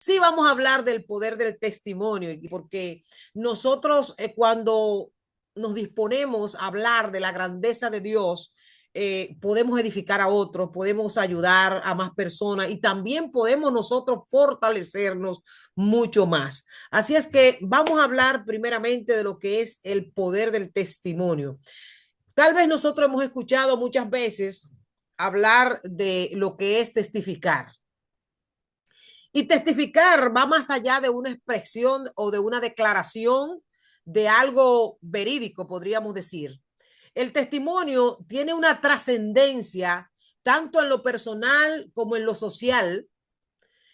Sí, vamos a hablar del poder del testimonio, porque nosotros cuando nos disponemos a hablar de la grandeza de Dios, podemos edificar a otros, podemos ayudar a más personas y también podemos nosotros fortalecernos mucho más. Así es que vamos a hablar primeramente de lo que es el poder del testimonio. Tal vez nosotros hemos escuchado muchas veces hablar de lo que es testificar. Y testificar va más allá de una expresión o de una declaración de algo verídico, podríamos decir. El testimonio tiene una trascendencia tanto en lo personal como en lo social,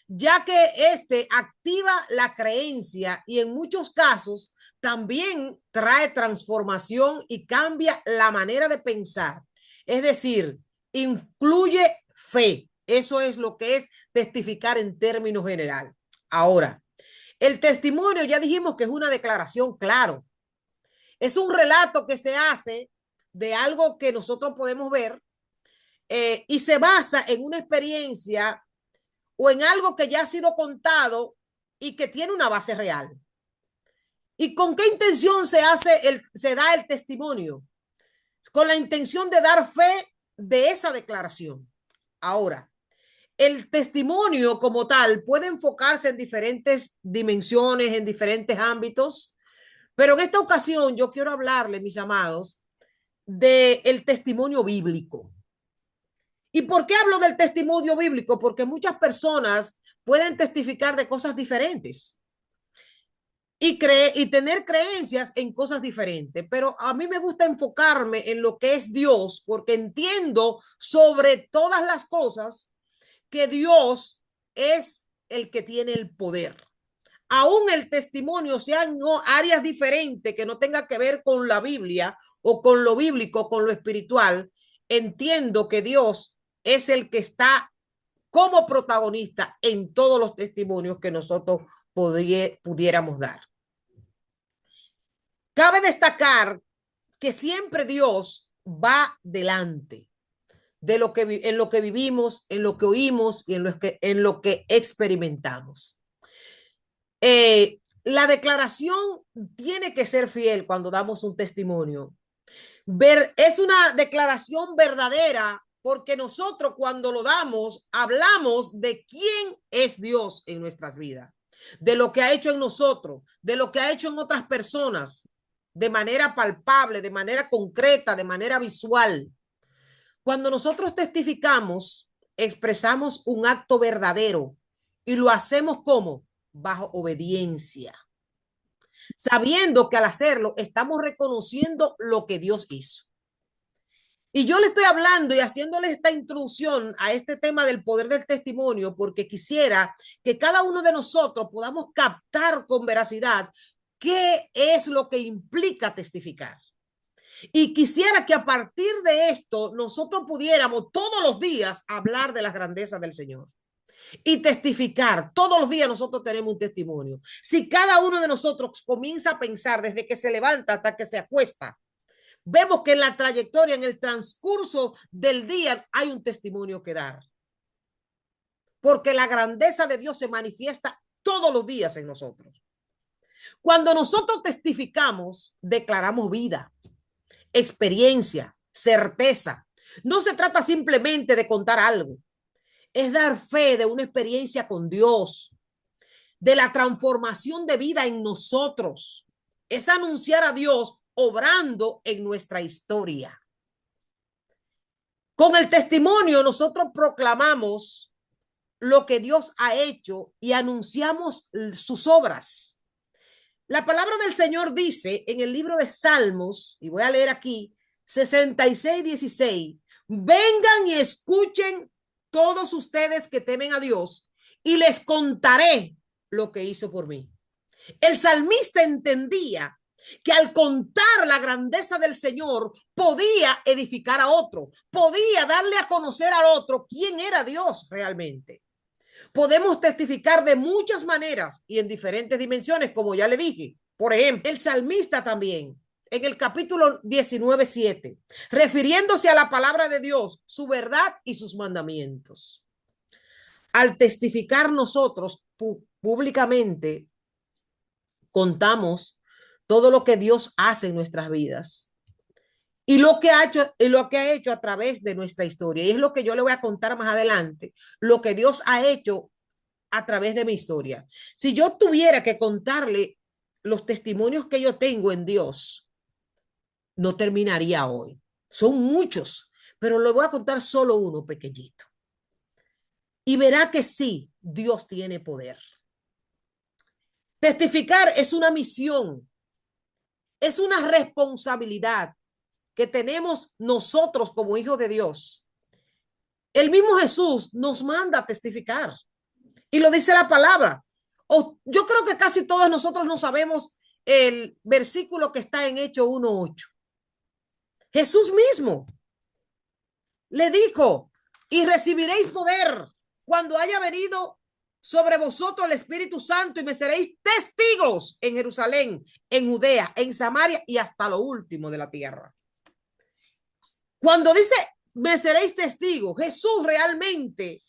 ya que este activa la creencia y en muchos casos también trae transformación y cambia la manera de pensar. Es decir, incluye fe. Eso es lo que es testificar en términos general. Ahora, el testimonio ya dijimos que es una declaración, claro. Es un relato que se hace de algo que nosotros podemos ver y se basa en una experiencia o en algo que ya ha sido contado y que tiene una base real. ¿Y con qué intención se da el testimonio? Con la intención de dar fe de esa declaración. Ahora, el testimonio como tal puede enfocarse en diferentes dimensiones, en diferentes ámbitos, pero en esta ocasión yo quiero hablarle, mis amados, del testimonio bíblico. ¿Y por qué hablo del testimonio bíblico? Porque muchas personas pueden testificar de cosas diferentes y tener creencias en cosas diferentes, pero a mí me gusta enfocarme en lo que es Dios, porque entiendo sobre todas las cosas que Dios es el que tiene el poder. Aún el testimonio, sean no, áreas diferentes que no tenga que ver con la Biblia o con lo bíblico, con lo espiritual, entiendo que Dios es el que está como protagonista en todos los testimonios que nosotros pudiéramos dar. Cabe destacar que siempre Dios va delante de lo que en lo que vivimos, en lo que oímos y en lo que experimentamos. La declaración tiene que ser fiel cuando damos un testimonio. Es una declaración verdadera porque nosotros cuando lo damos hablamos de quién es Dios en nuestras vidas, de lo que ha hecho en nosotros, de lo que ha hecho en otras personas, de manera palpable, de manera concreta, de manera visual. Cuando nosotros testificamos, expresamos un acto verdadero y lo hacemos como bajo obediencia, sabiendo que al hacerlo estamos reconociendo lo que Dios hizo. Y yo le estoy hablando y haciéndole esta introducción a este tema del poder del testimonio porque quisiera que cada uno de nosotros podamos captar con veracidad qué es lo que implica testificar. Y quisiera que a partir de esto nosotros pudiéramos todos los días hablar de las grandezas del Señor y testificar. Todos los días nosotros tenemos un testimonio. Si cada uno de nosotros comienza a pensar desde que se levanta hasta que se acuesta, vemos que en la trayectoria, en el transcurso del día, hay un testimonio que dar. Porque la grandeza de Dios se manifiesta todos los días en nosotros. Cuando nosotros testificamos, declaramos vida, experiencia, certeza. No se trata simplemente de contar algo, es dar fe de una experiencia con Dios, de la transformación de vida en nosotros. Es anunciar a Dios obrando en nuestra historia. Con el testimonio nosotros proclamamos lo que Dios ha hecho y anunciamos sus obras. La palabra del Señor dice en el libro de Salmos, y voy a leer aquí, 66:16, vengan y escuchen todos ustedes que temen a Dios y les contaré lo que hizo por mí. El salmista entendía que al contar la grandeza del Señor podía edificar a otro, podía darle a conocer al otro quién era Dios realmente. Podemos testificar de muchas maneras y en diferentes dimensiones, como ya le dije. Por ejemplo, el salmista también, en el capítulo 19:7, refiriéndose a la palabra de Dios, su verdad y sus mandamientos. Al testificar nosotros públicamente contamos todo lo que Dios hace en nuestras vidas y lo que ha hecho a través de nuestra historia. Y es lo que yo le voy a contar más adelante, lo que Dios ha hecho a través de mi historia. Si yo tuviera que contarle los testimonios que yo tengo en Dios, no terminaría hoy. Son muchos, pero le voy a contar solo uno pequeñito. Y verá que sí, Dios tiene poder. Testificar es una misión, es una responsabilidad que tenemos nosotros como hijos de Dios. El mismo Jesús nos manda a testificar y lo dice la palabra. Yo creo que casi todos nosotros no sabemos el versículo que está en Hechos 1:8. Jesús mismo le dijo, y recibiréis poder cuando haya venido sobre vosotros el Espíritu Santo y me seréis testigos en Jerusalén, en Judea, en Samaria y hasta lo último de la tierra. Cuando dice me seréis testigos, Jesús realmente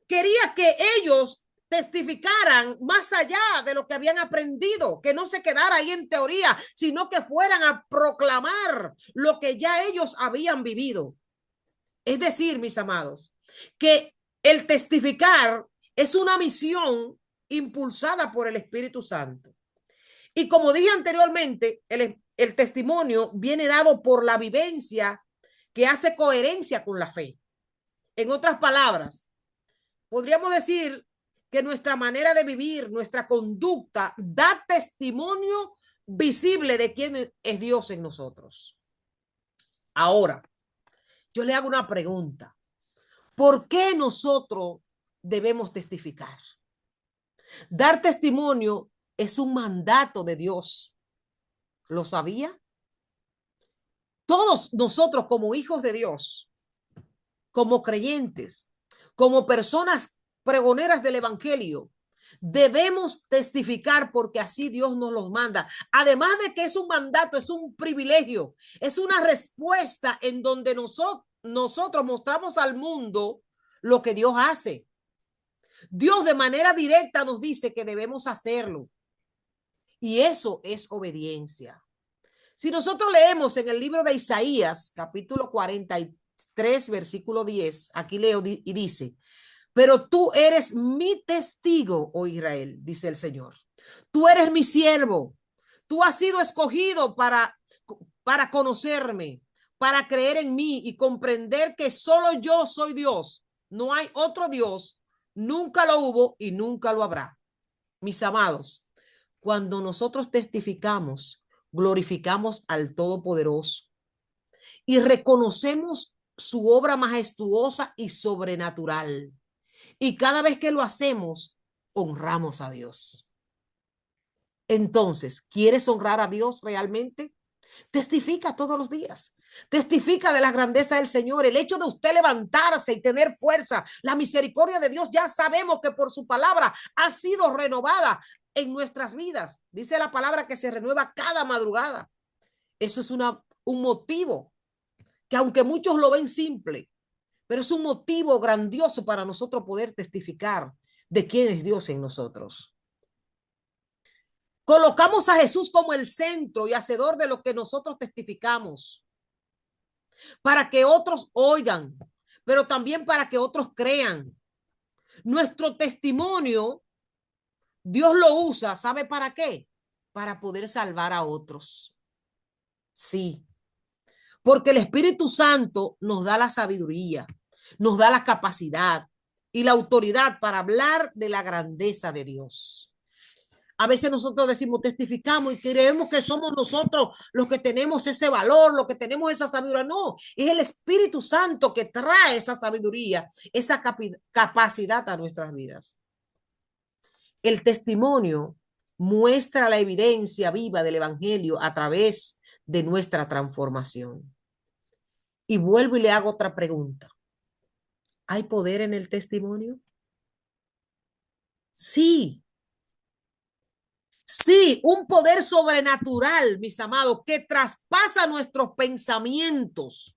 quería que ellos testificaran más allá de lo que habían aprendido, que no se quedara ahí en teoría, sino que fueran a proclamar lo que ya ellos habían vivido. Es decir, mis amados, que el testificar es una misión impulsada por el Espíritu Santo. Y como dije anteriormente, el testimonio viene dado por la vivencia que hace coherencia con la fe. En otras palabras, podríamos decir que nuestra manera de vivir, nuestra conducta, da testimonio visible de quién es Dios en nosotros. Ahora, yo le hago una pregunta. ¿Por qué nosotros debemos testificar? Dar testimonio es un mandato de Dios. ¿Lo sabía? Todos nosotros como hijos de Dios, como creyentes, como personas pregoneras del evangelio, debemos testificar porque así Dios nos los manda. Además de que es un mandato, es un privilegio, es una respuesta en donde nosotros mostramos al mundo lo que Dios hace. Dios de manera directa nos dice que debemos hacerlo. Y eso es obediencia. Si nosotros leemos en el libro de Isaías, capítulo 43, versículo 10, aquí leo y dice, pero tú eres mi testigo, oh Israel, dice el Señor. Tú eres mi siervo. Tú has sido escogido para conocerme, para creer en mí y comprender que solo yo soy Dios. No hay otro Dios. Nunca lo hubo y nunca lo habrá. Mis amados, cuando nosotros testificamos, glorificamos al Todopoderoso y reconocemos su obra majestuosa y sobrenatural. Y cada vez que lo hacemos, honramos a Dios. Entonces, ¿quieres honrar a Dios realmente? Testifica todos los días. Testifica de la grandeza del Señor, el hecho de usted levantarse y tener fuerza, la misericordia de Dios, ya sabemos que por su palabra ha sido renovada en nuestras vidas. Dice la palabra que se renueva cada madrugada. Eso es un motivo que aunque muchos lo ven simple, pero es un motivo grandioso para nosotros poder testificar de quién es Dios en nosotros. Colocamos a Jesús como el centro y hacedor de lo que nosotros testificamos, para que otros oigan, pero también para que otros crean. Nuestro testimonio, Dios lo usa, ¿sabe para qué? Para poder salvar a otros. Sí, porque el Espíritu Santo nos da la sabiduría, nos da la capacidad y la autoridad para hablar de la grandeza de Dios. A veces nosotros decimos, testificamos y creemos que somos nosotros los que tenemos ese valor, los que tenemos esa sabiduría. No, es el Espíritu Santo que trae esa sabiduría, esa capacidad a nuestras vidas. El testimonio muestra la evidencia viva del Evangelio a través de nuestra transformación. Y vuelvo y le hago otra pregunta. ¿Hay poder en el testimonio? Sí. Sí, un poder sobrenatural, mis amados, que traspasa nuestros pensamientos,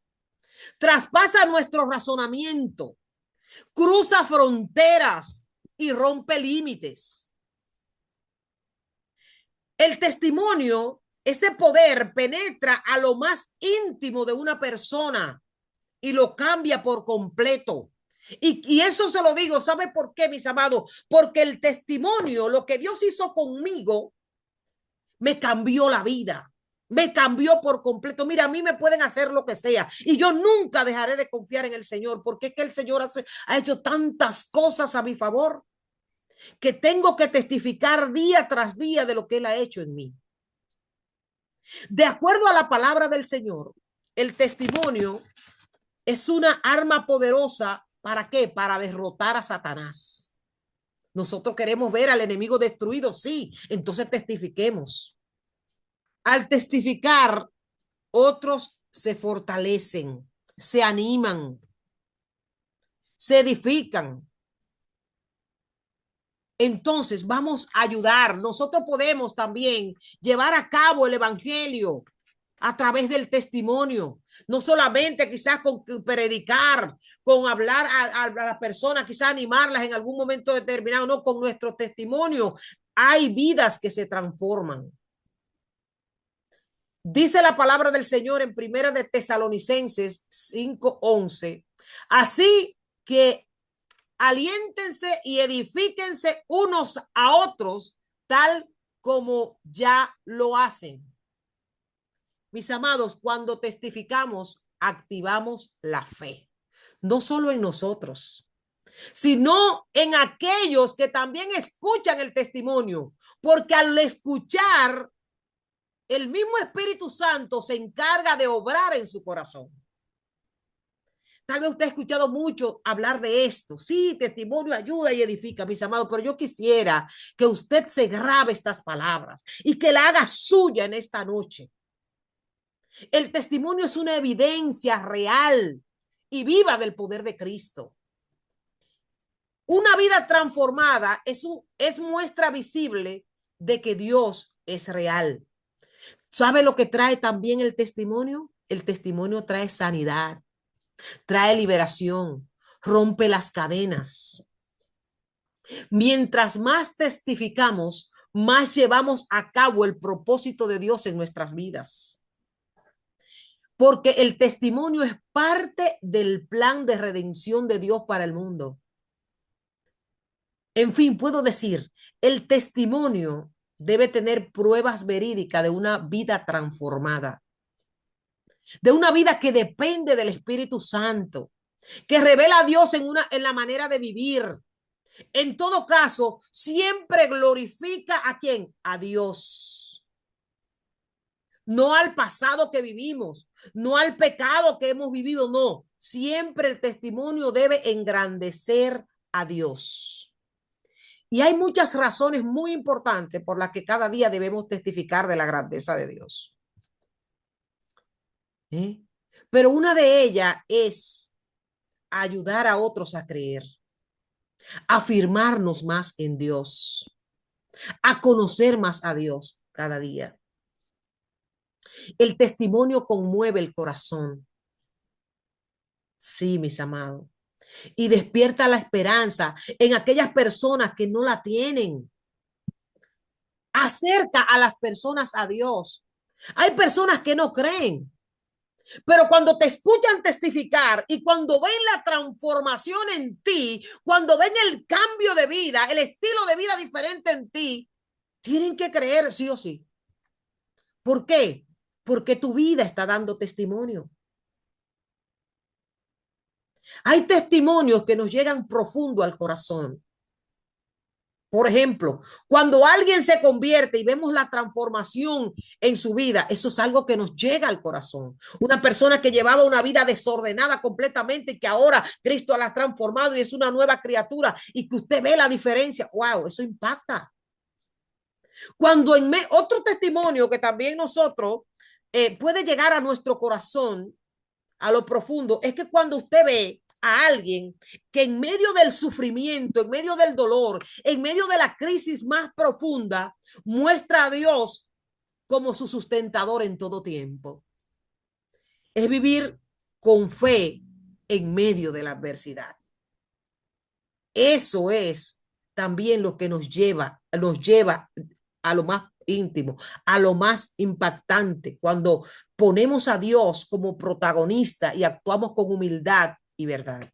traspasa nuestro razonamiento, cruza fronteras y rompe límites. El testimonio, ese poder penetra a lo más íntimo de una persona y lo cambia por completo. Y eso se lo digo, ¿sabe por qué, mis amados? Porque el testimonio, lo que Dios hizo conmigo, me cambió la vida. Me cambió por completo. Mira, a mí me pueden hacer lo que sea y yo nunca dejaré de confiar en el Señor, porque es que el Señor ha hecho tantas cosas a mi favor que tengo que testificar día tras día de lo que Él ha hecho en mí. De acuerdo a la palabra del Señor, el testimonio es una arma poderosa. ¿Para qué? Para derrotar a Satanás. Nosotros queremos ver al enemigo destruido, sí, entonces testifiquemos. Al testificar, otros se fortalecen, se animan, se edifican. Entonces vamos a ayudar. Nosotros podemos también llevar a cabo el evangelio a través del testimonio. No solamente quizás con predicar, con hablar a las personas, quizás animarlas en algún momento determinado, no, con nuestro testimonio. Hay vidas que se transforman. Dice la palabra del Señor en Primera de Tesalonicenses 5:11. Así que aliéntense y edifíquense unos a otros, tal como ya lo hacen. Mis amados, cuando testificamos, activamos la fe, no solo en nosotros, sino en aquellos que también escuchan el testimonio, porque al escuchar, el mismo Espíritu Santo se encarga de obrar en su corazón. Tal vez usted ha escuchado mucho hablar de esto. Sí, testimonio ayuda y edifica, mis amados, pero yo quisiera que usted se grabe estas palabras y que la haga suya en esta noche. El testimonio es una evidencia real y viva del poder de Cristo. Una vida transformada es muestra visible de que Dios es real. ¿Sabe lo que trae también el testimonio? El testimonio trae sanidad, trae liberación, rompe las cadenas. Mientras más testificamos, más llevamos a cabo el propósito de Dios en nuestras vidas. Porque el testimonio es parte del plan de redención de Dios para el mundo. En fin, puedo decir, el testimonio debe tener pruebas verídicas de una vida transformada, de una vida que depende del Espíritu Santo, que revela a Dios en la manera de vivir. En todo caso, siempre glorifica ¿a quién? A Dios. No al pasado que vivimos, no al pecado que hemos vivido, no. Siempre el testimonio debe engrandecer a Dios. Y hay muchas razones muy importantes por las que cada día debemos testificar de la grandeza de Dios. Pero una de ellas es ayudar a otros a creer, afirmarnos más en Dios, a conocer más a Dios cada día. El testimonio conmueve el corazón. Sí, mis amados. Y despierta la esperanza en aquellas personas que no la tienen. Acerca a las personas a Dios. Hay personas que no creen, pero cuando te escuchan testificar y cuando ven la transformación en ti, cuando ven el cambio de vida, el estilo de vida diferente en ti, tienen que creer sí o sí. ¿Por qué? Porque tu vida está dando testimonio. Hay testimonios que nos llegan profundo al corazón. Por ejemplo, cuando alguien se convierte y vemos la transformación en su vida, eso es algo que nos llega al corazón. Una persona que llevaba una vida desordenada completamente y que ahora Cristo la ha transformado y es una nueva criatura y que usted ve la diferencia. ¡Wow! Eso impacta. Cuando otro testimonio que también nosotros puede llegar a nuestro corazón, a lo profundo, es que cuando usted ve a alguien que en medio del sufrimiento, en medio del dolor, en medio de la crisis más profunda, muestra a Dios como su sustentador en todo tiempo. Es vivir con fe en medio de la adversidad. Eso es también lo que nos lleva a lo más íntimo, a lo más impactante, cuando ponemos a Dios como protagonista y actuamos con humildad y verdad.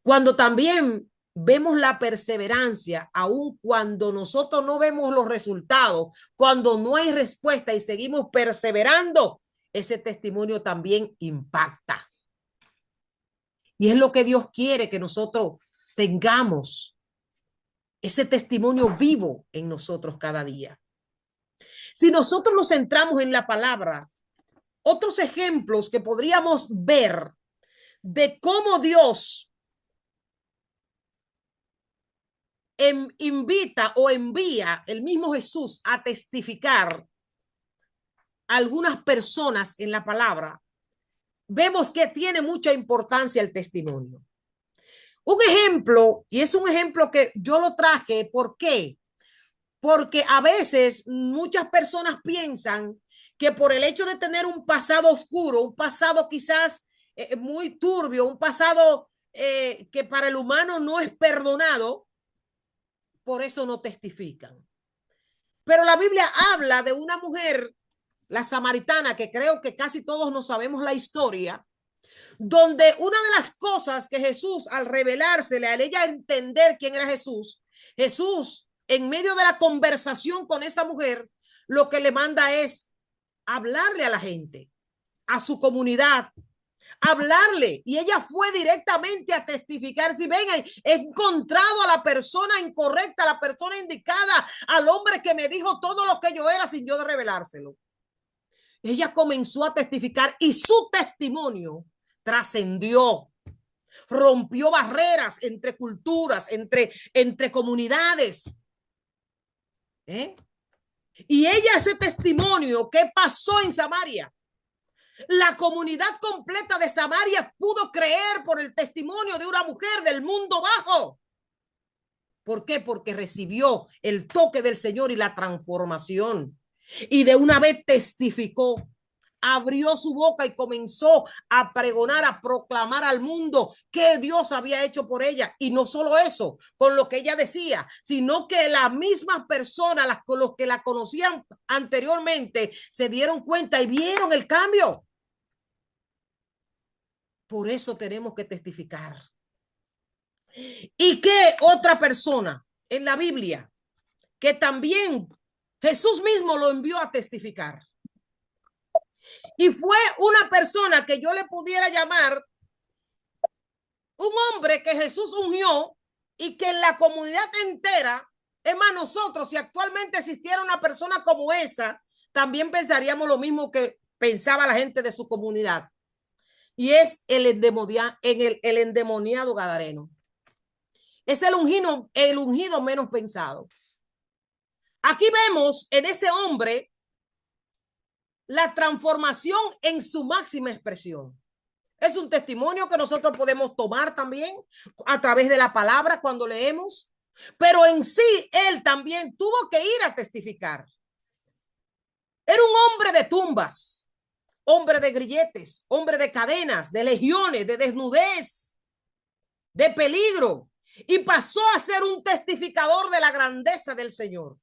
Cuando también vemos la perseverancia, aun cuando nosotros no vemos los resultados, cuando no hay respuesta y seguimos perseverando, ese testimonio también impacta. Y es lo que Dios quiere que nosotros tengamos, ese testimonio vivo en nosotros cada día. Si nosotros nos centramos en la palabra, otros ejemplos que podríamos ver de cómo Dios invita o envía el mismo Jesús a testificar a algunas personas en la palabra, vemos que tiene mucha importancia el testimonio. Un ejemplo, y es un ejemplo que yo lo traje, ¿por qué? Porque a veces muchas personas piensan que por el hecho de tener un pasado oscuro, un pasado quizás muy turbio, un pasado que para el humano no es perdonado, por eso no testifican. Pero la Biblia habla de una mujer, la samaritana, que creo que casi todos no sabemos la historia, donde una de las cosas que Jesús, al revelársele, al ella entender quién era Jesús, Jesús, en medio de la conversación con esa mujer, lo que le manda es hablarle a la gente, a su comunidad, hablarle. Y ella fue directamente a testificar: si ven, he encontrado a la persona incorrecta, a la persona indicada, al hombre que me dijo todo lo que yo era sin yo de revelárselo. Ella comenzó a testificar y su testimonio trascendió, rompió barreras entre culturas, entre comunidades. Y ella, ese testimonio, ¿qué pasó en Samaria? La comunidad completa de Samaria pudo creer por el testimonio de una mujer del mundo bajo. ¿Por qué? Porque recibió el toque del Señor y la transformación. Y de una vez testificó, abrió su boca y comenzó a pregonar, a proclamar al mundo que Dios había hecho por ella. Y no solo eso, con lo que ella decía, sino que las mismas personas, los que la conocían anteriormente, se dieron cuenta y vieron el cambio. Por eso tenemos que testificar. ¿Y qué otra persona en la Biblia que también Jesús mismo lo envió a testificar? Y fue una persona que yo le pudiera llamar un hombre que Jesús ungió y que en la comunidad entera, es más, nosotros, si actualmente existiera una persona como esa, también pensaríamos lo mismo que pensaba la gente de su comunidad. Y es el endemoniado gadareno. Es el ungido menos pensado. Aquí vemos en ese hombre la transformación en su máxima expresión. Es un testimonio que nosotros podemos tomar también a través de la palabra cuando leemos, pero en sí él también tuvo que ir a testificar. Era un hombre de tumbas, hombre de grilletes, hombre de cadenas, de legiones, de desnudez, de peligro, y pasó a ser un testificador de la grandeza del Señor.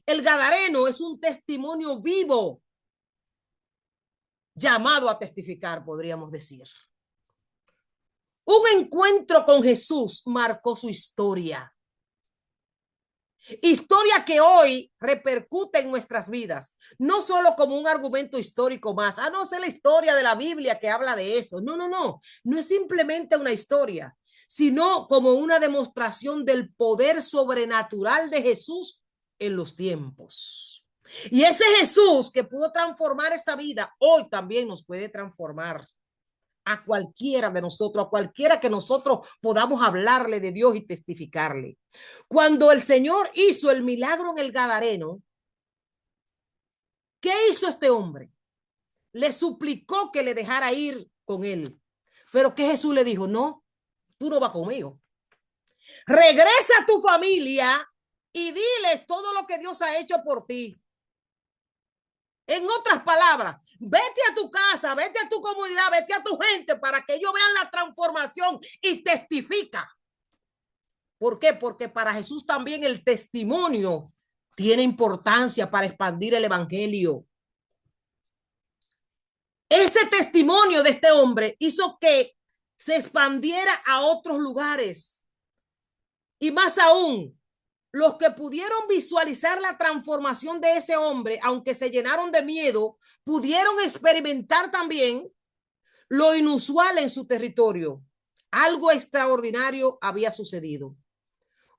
El gadareno es un testimonio vivo, llamado a testificar, podríamos decir. Un encuentro con Jesús marcó su historia. Historia que hoy repercute en nuestras vidas, no solo como un argumento histórico más. No sé la historia de la Biblia que habla de eso. No es simplemente una historia, sino como una demostración del poder sobrenatural de Jesús en los tiempos. Y ese Jesús que pudo transformar esa vida, hoy también nos puede transformar a cualquiera de nosotros, a cualquiera que nosotros podamos hablarle de Dios y testificarle. Cuando el Señor hizo el milagro en el Gadareno, ¿qué hizo este hombre? Le suplicó que le dejara ir con él. Pero ¿qué Jesús le dijo? No, tú no vas conmigo. Regresa a tu familia y diles todo lo que Dios ha hecho por ti. En otras palabras, vete a tu casa, vete a tu comunidad, vete a tu gente para que ellos vean la transformación y testifica. ¿Por qué? Porque para Jesús también el testimonio tiene importancia para expandir el evangelio. Ese testimonio de este hombre hizo que se expandiera a otros lugares. Y más aún, los que pudieron visualizar la transformación de ese hombre, aunque se llenaron de miedo, pudieron experimentar también lo inusual en su territorio. Algo extraordinario había sucedido.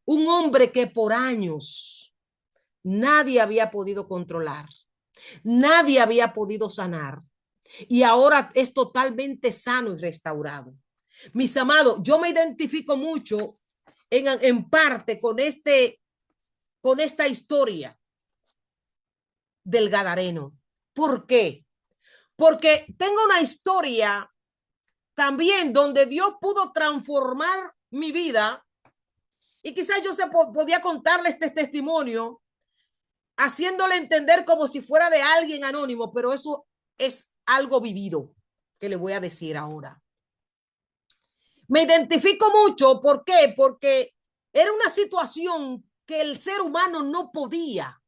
Un hombre que por años nadie había podido controlar, nadie había podido sanar, y ahora es totalmente sano y restaurado. Mis amados, yo me identifico mucho en parte con esta historia del Gadareno. ¿Por qué? Porque tengo una historia también donde Dios pudo transformar mi vida, y quizás yo podía contarle este testimonio haciéndole entender como si fuera de alguien anónimo, pero eso es algo vivido que le voy a decir ahora. Me identifico mucho, ¿por qué? Porque era una situación que el ser humano no podía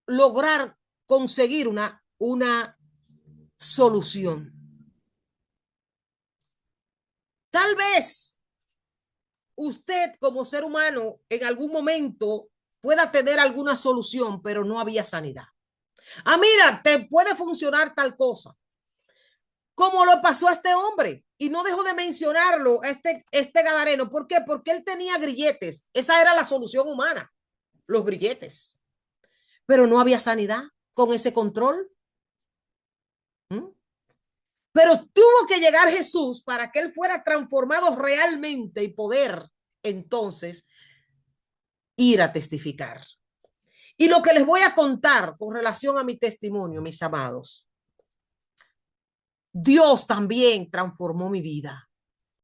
lograr conseguir una solución. Tal vez usted como ser humano en algún momento pueda tener alguna solución, pero no había sanidad. Ah, mira, te puede funcionar tal cosa, como lo pasó a este hombre. Y no dejo de mencionarlo, este gadareno. ¿Por qué? Porque él tenía grilletes. Esa era la solución humana, los grilletes. Pero no había sanidad con ese control. ¿Mm? Pero tuvo que llegar Jesús para que él fuera transformado realmente y poder entonces ir a testificar. Y lo que les voy a contar con relación a mi testimonio, mis amados, Dios también transformó mi vida.